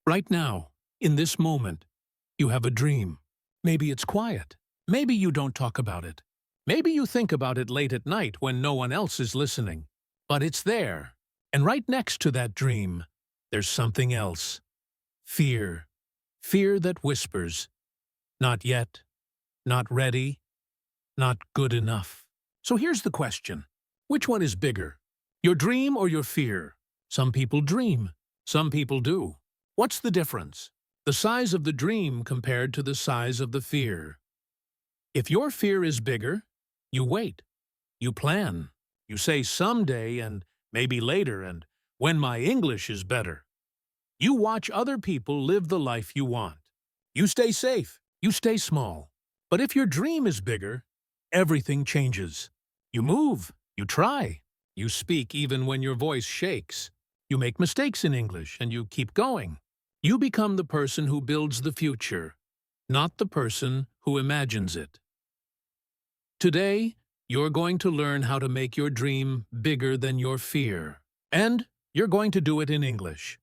Right now, in this moment, you have a dream. Maybe it's quiet. Maybe you don't talk about it. Maybe you think about it late at night when no one else is listening. But it's there. And right next to that dream, there's something else. Fear. Fear that whispers. Not yet. Not ready. Not good enough. So here's the question. Which one is bigger? Your dream or your fear? Some people dream. Some people do. What's the difference? The size of the dream compared to the size of the fear. If your fear is bigger, you wait. You plan. You say someday and maybe later and when my English is better. You watch other people live the life you want. You stay safe. You stay small. But if your dream is bigger, everything changes. You move. You try. You speak even when your voice shakes. You make mistakes in English and you keep going. You become the person who builds the future, not the person who imagines it. Today, you're going to learn how to make your dream bigger than your fear. And you're going to do it in English.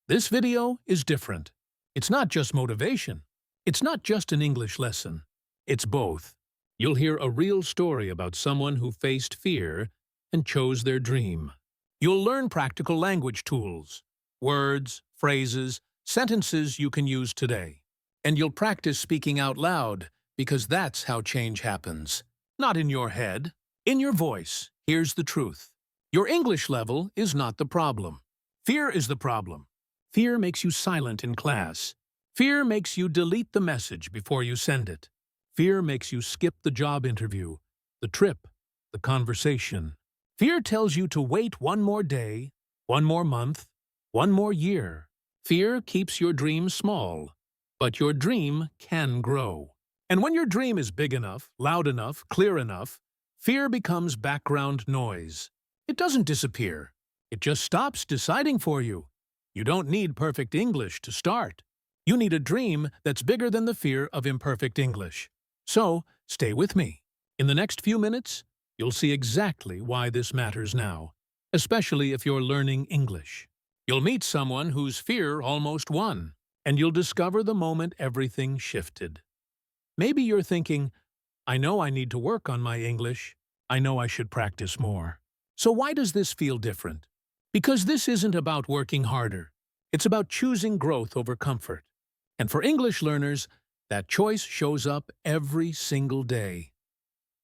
This video is different. It's not just motivation. It's not just an English lesson. It's both. You'll hear a real story about someone who faced fear and chose their dream. You'll learn practical language tools, words, phrases, sentences you can use today. And you'll practice speaking out loud because that's how change happens. Not in your head, in your voice. Here's the truth. Your English level is not the problem. Fear is the problem. Fear makes you silent in class. Fear makes you delete the message before you send it. Fear makes you skip the job interview, the trip, the conversation. Fear tells you to wait one more day, one more month, one more year. Fear keeps your dream small, but your dream can grow. And when your dream is big enough, loud enough, clear enough, fear becomes background noise. It doesn't disappear. It just stops deciding for you. You don't need perfect English to start. You need a dream that's bigger than the fear of imperfect English. So, stay with me. In the next few minutes, you'll see exactly why this matters now, especially if you're learning English. You'll meet someone whose fear almost won, and you'll discover the moment everything shifted. Maybe you're thinking, I know I need to work on my English. I know I should practice more. So why does this feel different? Because this isn't about working harder. It's about choosing growth over comfort. And for English learners, that choice shows up every single day.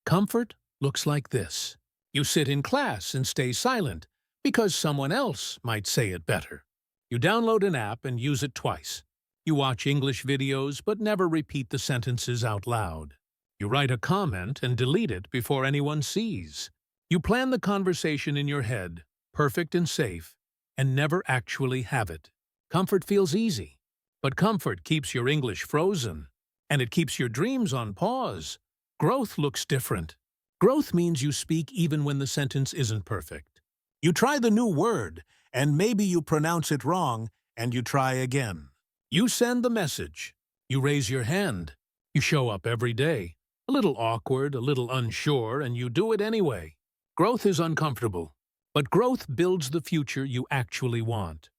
Comfort looks like this. You sit in class and stay silent because someone else might say it better. You download an app and use it twice. You watch English videos but never repeat the sentences out loud. You write a comment and delete it before anyone sees. You plan the conversation in your head, perfect and safe, and never actually have it. Comfort feels easy, but comfort keeps your English frozen, and it keeps your dreams on pause. Growth looks different. Growth means you speak even when the sentence isn't perfect. You try the new word, and maybe you pronounce it wrong, and you try again. You send the message. You raise your hand. You show up every day. A little awkward, a little unsure, and you do it anyway. Growth is uncomfortable, but growth builds the future you actually want.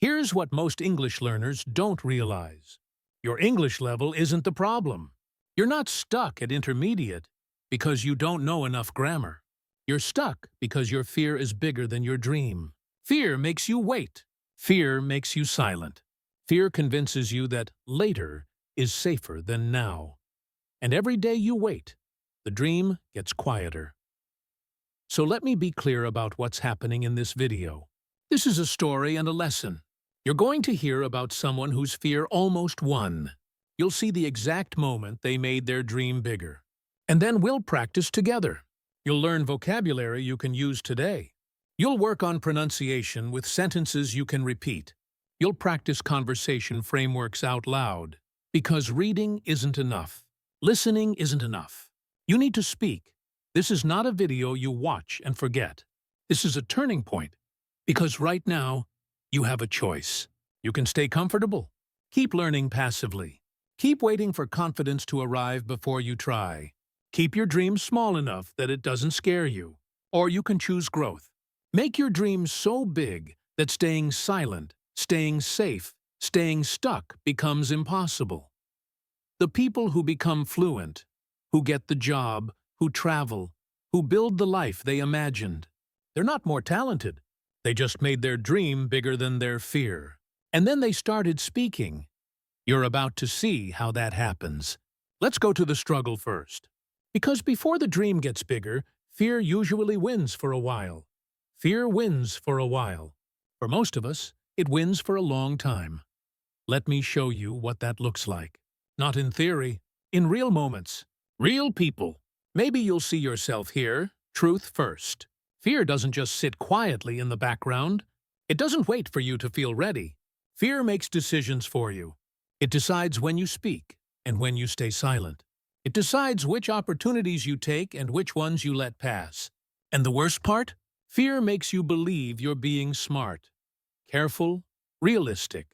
Here's what most English learners don't realize. Your English level isn't the problem. You're not stuck at intermediate because you don't know enough grammar. You're stuck because your fear is bigger than your dream. Fear makes you wait. Fear makes you silent. Fear convinces you that later is safer than now. And every day you wait, the dream gets quieter. So let me be clear about what's happening in this video. This is a story and a lesson. You're going to hear about someone whose fear almost won. You'll see the exact moment they made their dream bigger. And then we'll practice together. You'll learn vocabulary you can use today. You'll work on pronunciation with sentences you can repeat. You'll practice conversation frameworks out loud. Because reading isn't enough. Listening isn't enough. You need to speak. This is not a video you watch and forget. This is a turning point. Because right now, you have a choice. You can stay comfortable. Keep learning passively. Keep waiting for confidence to arrive before you try. Keep your dream small enough that it doesn't scare you. Or you can choose growth. Make your dreams so big that staying silent, staying safe, Staying stuck becomes impossible. The people who become fluent, who get the job, who travel, who build the life they imagined, they're not more talented. They just made their dream bigger than their fear. And then they started speaking. You're about to see how that happens. Let's go to the struggle first. Because before the dream gets bigger, fear usually wins for a while. Fear wins for a while. For most of us, it wins for a long time. Let me show you what that looks like. Not in theory, in real moments. Real people. Maybe you'll see yourself here, truth first. Fear doesn't just sit quietly in the background. It doesn't wait for you to feel ready. Fear makes decisions for you. It decides when you speak and when you stay silent. It decides which opportunities you take and which ones you let pass. And the worst part? Fear makes you believe you're being smart, careful, realistic.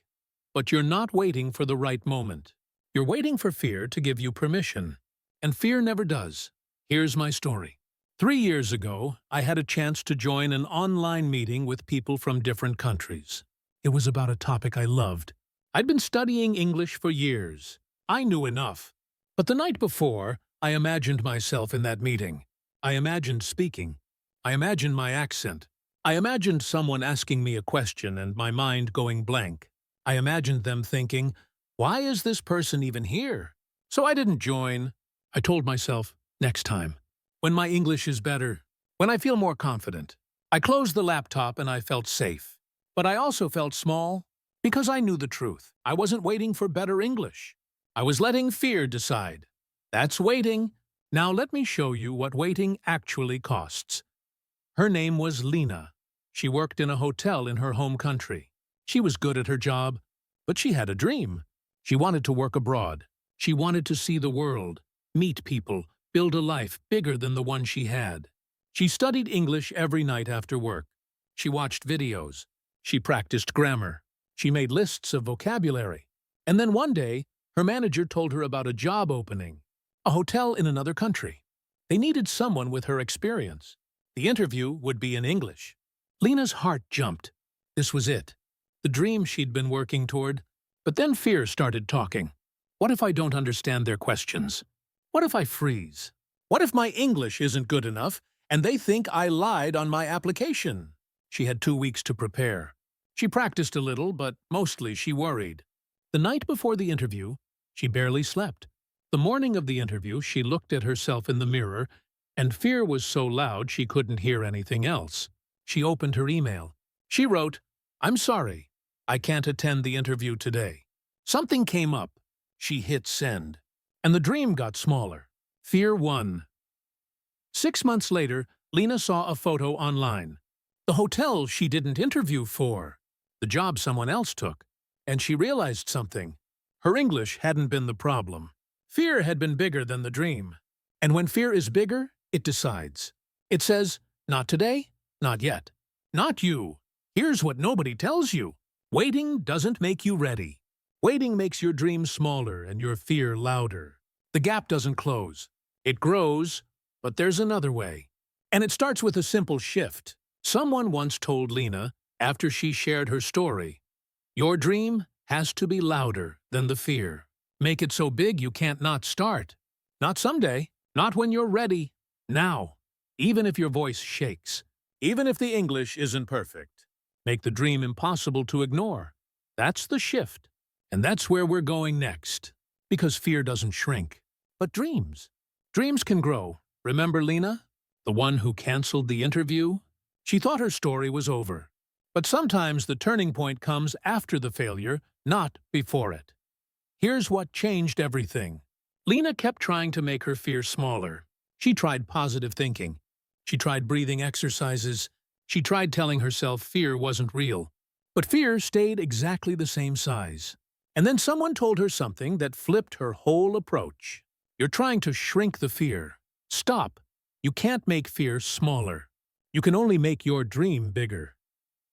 But you're not waiting for the right moment. You're waiting for fear to give you permission. And fear never does. Here's my story. 3 years ago, I had a chance to join an online meeting with people from different countries. It was about a topic I loved. I'd been studying English for years. I knew enough. But the night before, I imagined myself in that meeting. I imagined speaking. I imagined my accent. I imagined someone asking me a question and my mind going blank. I imagined them thinking, why is this person even here? So I didn't join. I told myself, next time. When my English is better. When I feel more confident. I closed the laptop and I felt safe. But I also felt small because I knew the truth. I wasn't waiting for better English. I was letting fear decide. That's waiting. Now let me show you what waiting actually costs. Her name was Lena. She worked in a hotel in her home country. She was good at her job, but she had a dream. She wanted to work abroad. She wanted to see the world, meet people, build a life bigger than the one she had. She studied English every night after work. She watched videos. She practiced grammar. She made lists of vocabulary. And then one day, her manager told her about a job opening, a hotel in another country. They needed someone with her experience. The interview would be in English. Lena's heart jumped. This was it. The dream she'd been working toward. But then fear started talking. What if I don't understand their questions? What if I freeze? What if my English isn't good enough and they think I lied on my application? She had 2 weeks to prepare. She practiced a little, but mostly she worried. The night before the interview, she barely slept. The morning of the interview, she looked at herself in the mirror, and fear was so loud she couldn't hear anything else. She opened her email. She wrote, I'm sorry, I can't attend the interview today. Something came up. She hit send. And the dream got smaller. Fear won. 6 months later, Lena saw a photo online. The hotel she didn't interview for. The job someone else took. And she realized something. Her English hadn't been the problem. Fear had been bigger than the dream. And when fear is bigger, it decides. It says, not today, not yet. Not you. Here's what nobody tells you. Waiting doesn't make you ready. Waiting makes your dream smaller and your fear louder. The gap doesn't close. It grows, but there's another way. And it starts with a simple shift. Someone once told Lena, after she shared her story, your dream has to be louder than the fear. Make it so big you can't not start. Not someday, not when you're ready. Now, even if your voice shakes, even if the English isn't perfect. Make the dream impossible to ignore. That's the shift. And that's where we're going next. Because fear doesn't shrink. But dreams. Dreams can grow. Remember Lena? The one who canceled the interview? She thought her story was over. But sometimes the turning point comes after the failure, not before it. Here's what changed everything. Lena kept trying to make her fear smaller. She tried positive thinking. She tried breathing exercises. She tried telling herself fear wasn't real. But fear stayed exactly the same size. And then someone told her something that flipped her whole approach. You're trying to shrink the fear. Stop. You can't make fear smaller. You can only make your dream bigger.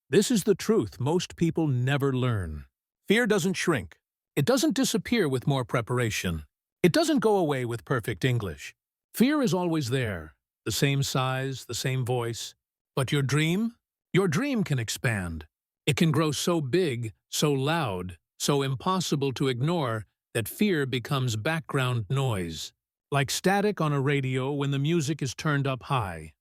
This is the truth most people never learn. Fear doesn't shrink. It doesn't disappear with more preparation. It doesn't go away with perfect English. Fear is always there, the same size, the same voice. But your dream can expand. It can grow so big, so loud, so impossible to ignore that fear becomes background noise, like static on a radio when the music is turned up high.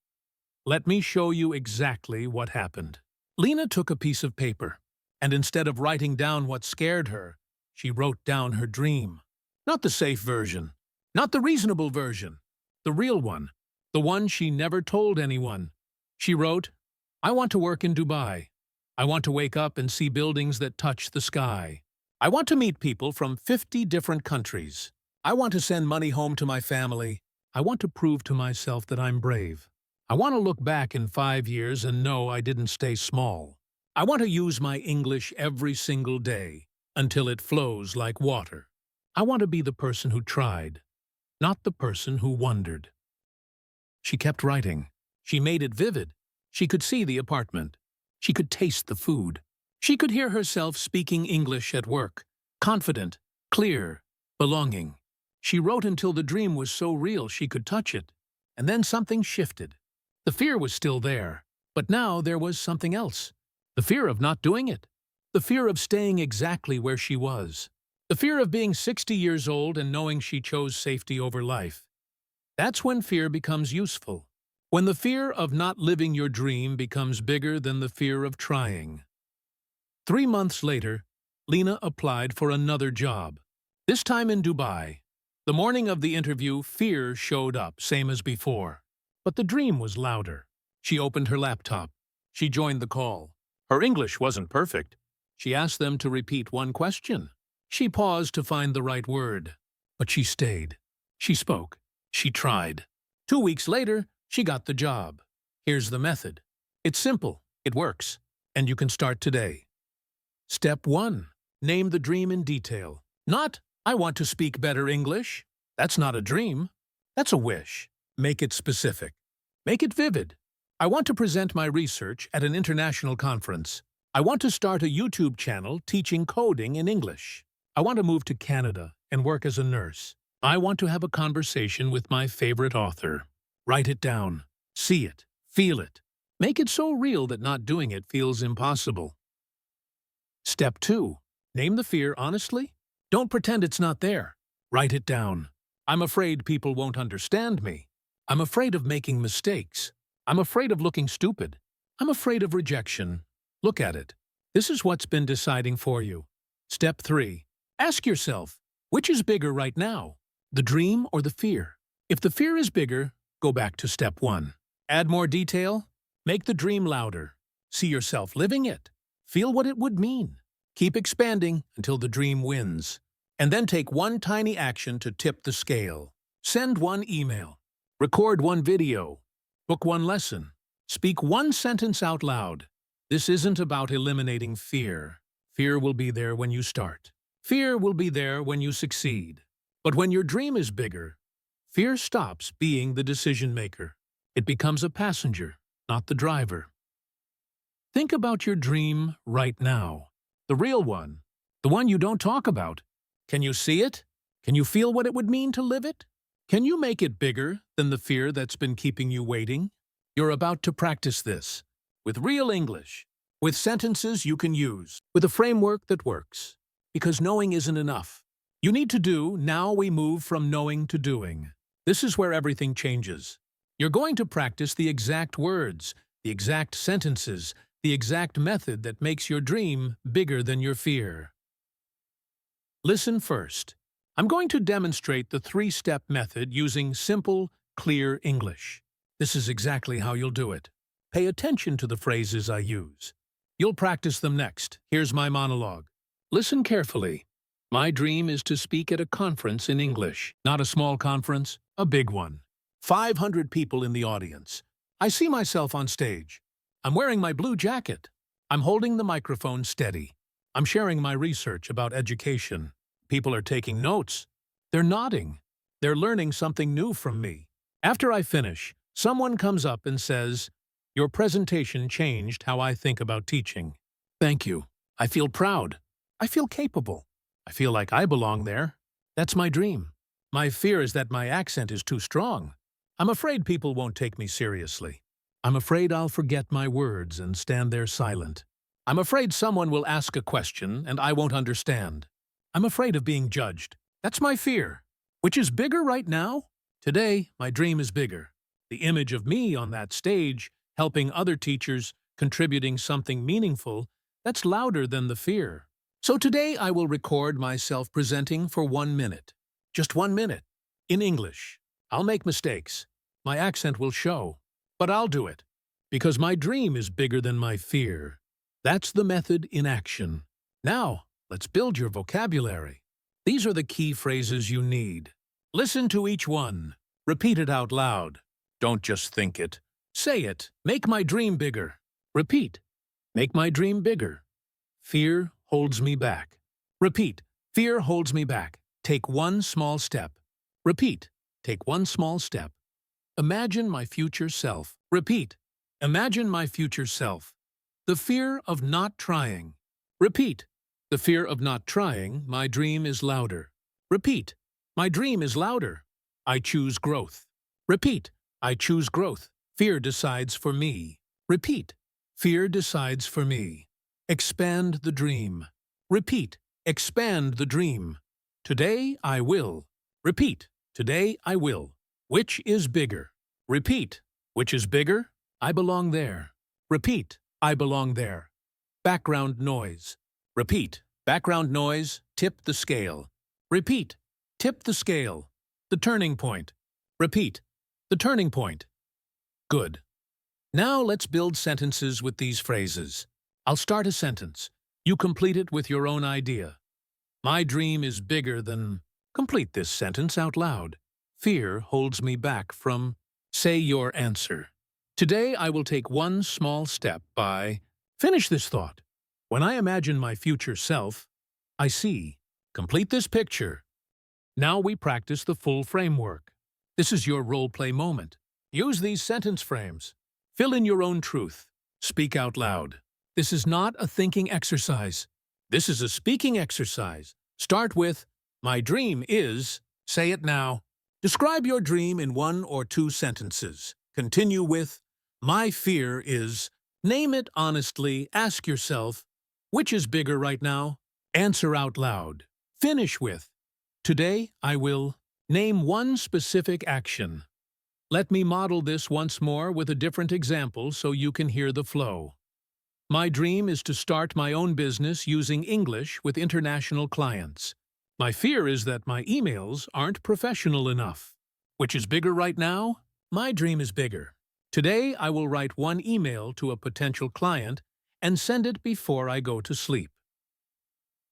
Let me show you exactly what happened. Lena took a piece of paper, and instead of writing down what scared her, she wrote down her dream. Not the safe version, not the reasonable version, the real one, the one she never told anyone. She wrote, "I want to work in Dubai. I want to wake up and see buildings that touch the sky. I want to meet people from 50 different countries. I want to send money home to my family. I want to prove to myself that I'm brave. I want to look back in 5 years and know I didn't stay small. I want to use my English every single day until it flows like water. I want to be the person who tried, not the person who wondered." She kept writing. She made it vivid. She could see the apartment. She could taste the food. She could hear herself speaking English at work, confident, clear, belonging. She wrote until the dream was so real she could touch it. And then something shifted. The fear was still there, but now there was something else. The fear of not doing it. The fear of staying exactly where she was. The fear of being 60 years old and knowing she chose safety over life. That's when fear becomes useful. When the fear of not living your dream becomes bigger than the fear of trying. 3 months later, Lena applied for another job, this time in Dubai. The morning of the interview, fear showed up, same as before. But the dream was louder. She opened her laptop. She joined the call. Her English wasn't perfect. She asked them to repeat one question. She paused to find the right word. But she stayed. She spoke. She tried. 2 weeks later, she got the job. Here's the method. It's simple. It works. And you can start today. Step 1. Name the dream in detail. Not, "I want to speak better English." That's not a dream. That's a wish. Make it specific. Make it vivid. "I want to present my research at an international conference. I want to start a YouTube channel teaching coding in English. I want to move to Canada and work as a nurse. I want to have a conversation with my favorite author." Write it down. See it. Feel it. Make it so real that not doing it feels impossible. Step 2. Name the fear honestly. Don't pretend it's not there. Write it down. "I'm afraid people won't understand me. I'm afraid of making mistakes. I'm afraid of looking stupid. I'm afraid of rejection." Look at it. This is what's been deciding for you. Step 3. Ask yourself, which is bigger right now, the dream or the fear? If the fear is bigger, go back to step 1. Add more detail. Make the dream louder. See yourself living it. Feel what it would mean. Keep expanding until the dream wins. And then take one tiny action to tip the scale. Send one email. Record one video. Book one lesson. Speak one sentence out loud. This isn't about eliminating fear. Fear will be there when you start. Fear will be there when you succeed. But when your dream is bigger, fear stops being the decision maker. It becomes a passenger, not the driver. Think about your dream right now. The real one. The one you don't talk about. Can you see it? Can you feel what it would mean to live it? Can you make it bigger than the fear that's been keeping you waiting? You're about to practice this. With real English. With sentences you can use. With a framework that works. Because knowing isn't enough. You need to do. Now we move from knowing to doing. This is where everything changes. You're going to practice the exact words, the exact sentences, the exact method that makes your dream bigger than your fear. Listen first. I'm going to demonstrate the 3-step method using simple, clear English. This is exactly how you'll do it. Pay attention to the phrases I use. You'll practice them next. Here's my monologue. Listen carefully. My dream is to speak at a conference in English. Not a small conference, a big one. 500 people in the audience. I see myself on stage. I'm wearing my blue jacket. I'm holding the microphone steady. I'm sharing my research about education. People are taking notes. They're nodding. They're learning something new from me. After I finish, someone comes up and says, "Your presentation changed how I think about teaching." Thank you. I feel proud. I feel capable. I feel like I belong there. That's my dream. My fear is that my accent is too strong. I'm afraid people won't take me seriously. I'm afraid I'll forget my words and stand there silent. I'm afraid someone will ask a question and I won't understand. I'm afraid of being judged. That's my fear. Which is bigger right now? Today, my dream is bigger. The image of me on that stage, helping other teachers, contributing something meaningful, that's louder than the fear. So today I will record myself presenting for 1 minute. Just 1 minute. In English. I'll make mistakes. My accent will show. But I'll do it. Because my dream is bigger than my fear. That's the method in action. Now, let's build your vocabulary. These are the key phrases you need. Listen to each one. Repeat it out loud. Don't just think it. Say it. Make my dream bigger. Repeat. Make my dream bigger. Fear holds me back. Repeat. Fear holds me back. Take one small step. Repeat. Take one small step. Imagine my future self. Repeat. Imagine my future self. The fear of not trying. Repeat. The fear of not trying, my dream is louder. Repeat. My dream is louder. I choose growth. Repeat. I choose growth. Fear decides for me. Repeat. Fear decides for me. Expand the dream. Repeat. Expand the dream. Today I will. Repeat. Today I will. Which is bigger? Repeat. Which is bigger? I belong there. Repeat. I belong there. Background noise. Repeat. Background noise. Tip the scale. Repeat. Tip the scale. The turning point. Repeat. The turning point. Good. Now let's build sentences with these phrases. I'll start a sentence. You complete it with your own idea. My dream is bigger than... Complete this sentence out loud. Fear holds me back from... Say your answer. Today I will take one small step by... Finish this thought. When I imagine my future self, I see. Complete this picture. Now we practice the full framework. This is your role-play moment. Use these sentence frames. Fill in your own truth. Speak out loud. This is not a thinking exercise. This is a speaking exercise. Start with, my dream is, say it now. Describe your dream in 1 or 2 sentences. Continue with, my fear is, name it honestly, ask yourself, which is bigger right now? Answer out loud. Finish with, today I will, name one specific action. Let me model this once more with a different example so you can hear the flow. My dream is to start my own business using English with international clients. My fear is that my emails aren't professional enough. Which is bigger right now? My dream is bigger. Today, I will write 1 email to a potential client and send it before I go to sleep.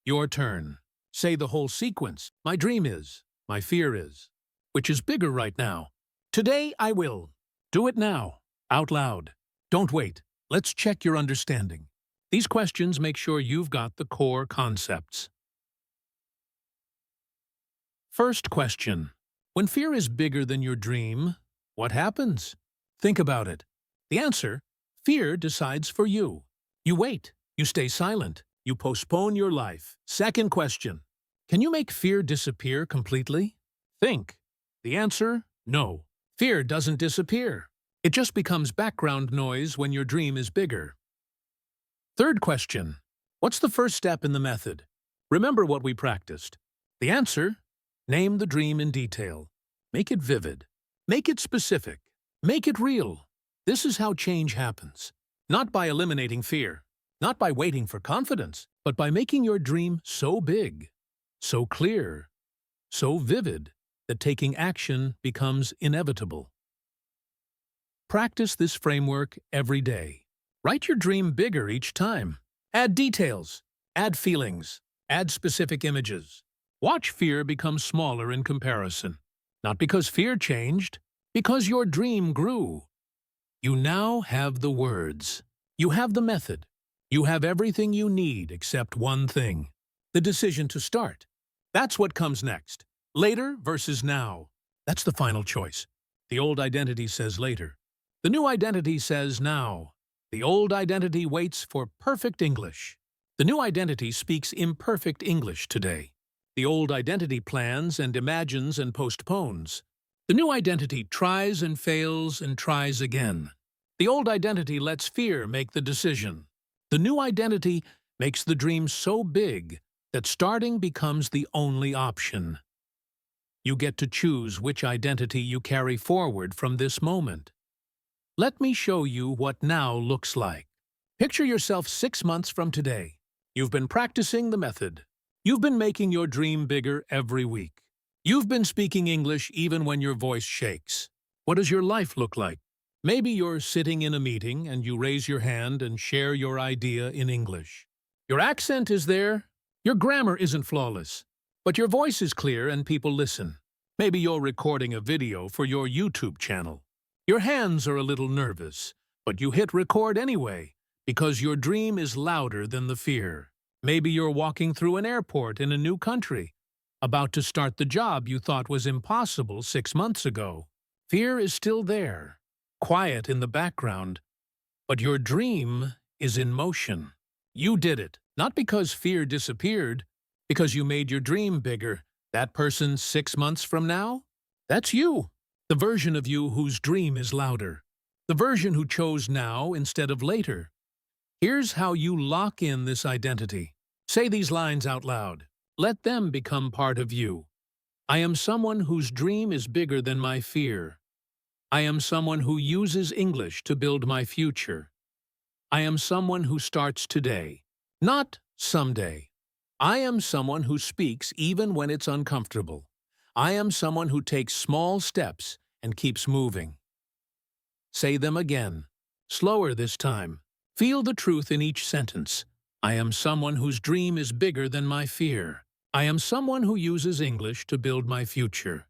Your turn. Say the whole sequence. My dream is. My fear is. Which is bigger right now? Today, I will. Do it now. Out loud. Don't wait. Let's check your understanding. These questions make sure you've got the core concepts. First question. When fear is bigger than your dream, what happens? Think about it. The answer, fear decides for you. You wait. You stay silent. You postpone your life. Second question. Can you make fear disappear completely? Think. The answer, no. Fear doesn't disappear. It just becomes background noise when your dream is bigger. Third question. What's the first step in the method? Remember what we practiced. The answer, name the dream in detail. Make it vivid. Make it specific. Make it real. This is how change happens. Not by eliminating fear, not by waiting for confidence, but by making your dream so big, so clear, so vivid that taking action becomes inevitable. Practice this framework every day. Write your dream bigger each time. Add details, add feelings, add specific images. Watch fear become smaller in comparison. Not because fear changed, because your dream grew. You now have the words. You have the method. You have everything you need except one thing. The decision to start. That's what comes next. Later versus now. That's the final choice. The old identity says later. The new identity says now. The old identity waits for perfect English. The new identity speaks imperfect English today. The old identity plans and imagines and postpones. The new identity tries and fails and tries again. The old identity lets fear make the decision. The new identity makes the dream so big that starting becomes the only option. You get to choose which identity you carry forward from this moment. Let me show you what now looks like. Picture yourself 6 months from today. You've been practicing the method. You've been making your dream bigger every week. You've been speaking English even when your voice shakes. What does your life look like? Maybe you're sitting in a meeting and you raise your hand and share your idea in English. Your accent is there. Your grammar isn't flawless. But your voice is clear and people listen. Maybe you're recording a video for your YouTube channel. Your hands are a little nervous, but you hit record anyway because your dream is louder than the fear. Maybe you're walking through an airport in a new country, about to start the job you thought was impossible 6 months ago. Fear is still there, quiet in the background, but your dream is in motion. You did it, not because fear disappeared, because you made your dream bigger. That person 6 months from now? That's you. The version of you whose dream is louder. The version who chose now instead of later. Here's how you lock in this identity. Say these lines out loud. Let them become part of you. I am someone whose dream is bigger than my fear. I am someone who uses English to build my future. I am someone who starts today, not someday. I am someone who speaks even when it's uncomfortable. I am someone who takes small steps and keeps moving. Say them again, slower this time. Feel the truth in each sentence. I am someone whose dream is bigger than my fear. I am someone who uses English to build my future.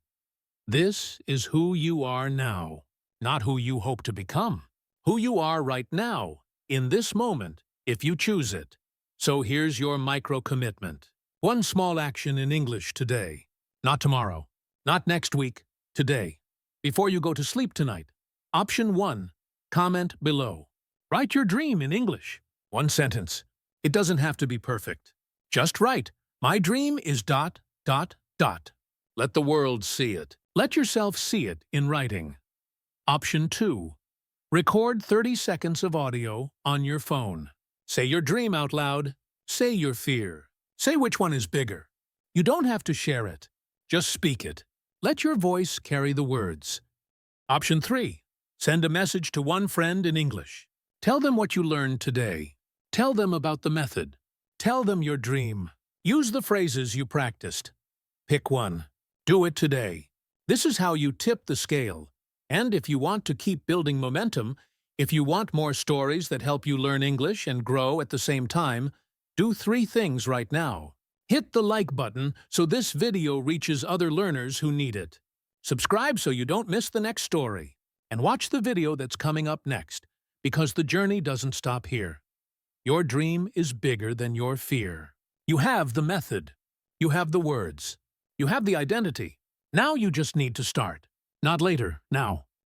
This is who you are now, not who you hope to become. Who you are right now, in this moment, if you choose it. So here's your micro-commitment. One small action in English today. Not tomorrow. Not next week. Today. Before you go to sleep tonight. Option 1. Comment below. Write your dream in English. One sentence. It doesn't have to be perfect. Just write. My dream is ... Let the world see it. Let yourself see it in writing. Option 2. Record 30 seconds of audio on your phone. Say your dream out loud. Say your fear. Say which one is bigger. You don't have to share it. Just speak it. Let your voice carry the words. Option 3. Send a message to one friend in English. Tell them what you learned today. Tell them about the method. Tell them your dream. Use the phrases you practiced. Pick one. Do it today. This is how you tip the scale. And if you want to keep building momentum, if you want more stories that help you learn English and grow at the same time, do 3 things right now. Hit the like button so this video reaches other learners who need it. Subscribe so you don't miss the next story. And watch the video that's coming up next, because the journey doesn't stop here. Your dream is bigger than your fear. You have the method. You have the words. You have the identity. Now you just need to start. Not later, now.